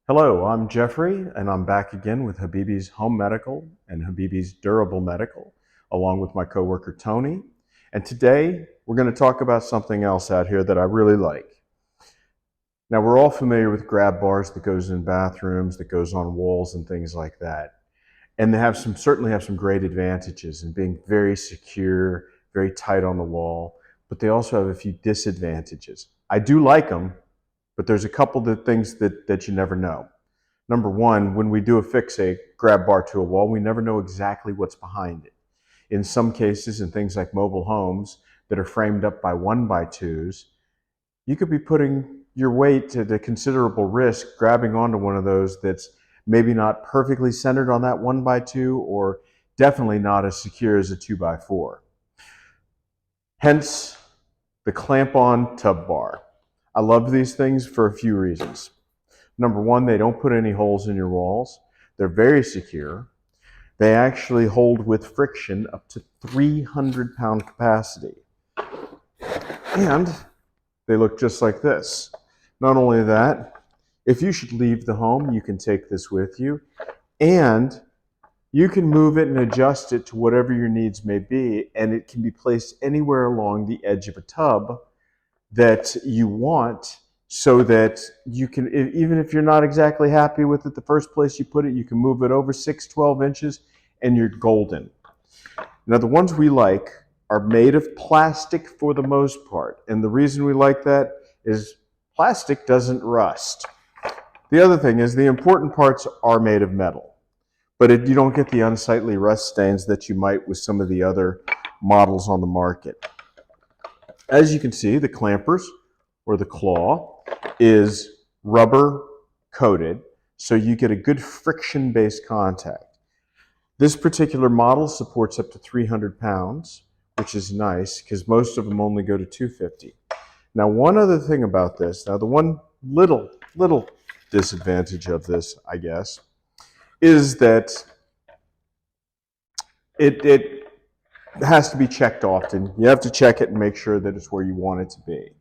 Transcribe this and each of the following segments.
Hello, I'm Jeffrey, and I'm back again with Habibi's Home Medical and Habibi's Durable Medical, along with my coworker Tony. And today we're going to talk about something else out here that I really like. Now, we're all familiar with grab bars that goes in bathrooms, that goes on walls and things like that. And they certainly have some great advantages in being very secure, very tight on the wall, but they also have a few disadvantages. I do like them, but there's a couple of things that you never know. Number one, when we do affix a grab bar to a wall, we never know exactly what's behind it. In some cases, in things like mobile homes that are framed up by 1x2s, you could be putting your weight at a considerable risk grabbing onto one of those that's maybe not perfectly centered on that 1x2 or definitely not as secure as a 2x4. Hence, the clamp-on tub bar. I love these things for a few reasons. Number one, they don't put any holes in your walls. They're very secure. They actually hold with friction up to 300-pound capacity. And they look just like this. Not only that, if you should leave the home, you can take this with you. And you can move it and adjust it to whatever your needs may be. And it can be placed anywhere along the edge of a tub that you want, so that you can, even if you're not exactly happy with it the first place you put it, you can move it over 6-12 inches and you're golden. Now, the ones we like are made of plastic for the most part. And the reason we like that is plastic doesn't rust. The other thing is the important parts are made of metal, but you don't get the unsightly rust stains that you might with some of the other models on the market. As you can see, the clampers, or the claw, is rubber coated, so you get a good friction-based contact. This particular model supports up to 300 pounds, which is nice because most of them only go to 250. Now, one other thing about this, the one little disadvantage of this, I guess, is that it has to be checked often. You have to check it and make sure that it's where you want it to be.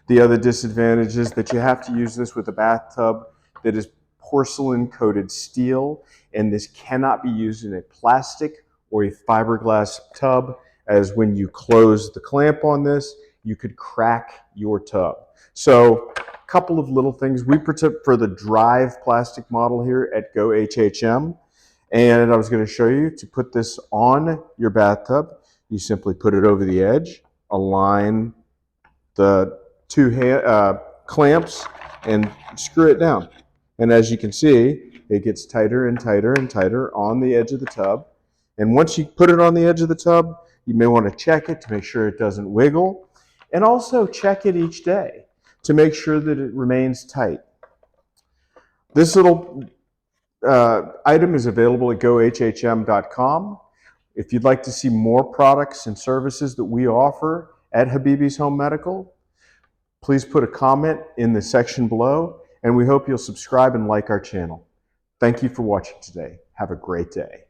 The other disadvantage is that you have to use this with a bathtub that is porcelain coated steel, and this cannot be used in a plastic or a fiberglass tub, as when you close the clamp on this, you could crack your tub. So a couple of little things. We put for the Drive plastic model here at Go HHM, and I was going to show you to put this on your bathtub. You simply put it over the edge, align the two clamps, and screw it down. And as you can see, it gets tighter and tighter and tighter on the edge of the tub. And once you put it on the edge of the tub, you may want to check it to make sure it doesn't wiggle. And also check it each day to make sure that it remains tight. This little item is available at gohhm.com. If you'd like to see more products and services that we offer at Habibi's Home Medical, please put a comment in the section below, and we hope you'll subscribe and like our channel. Thank you for watching today. Have a great day.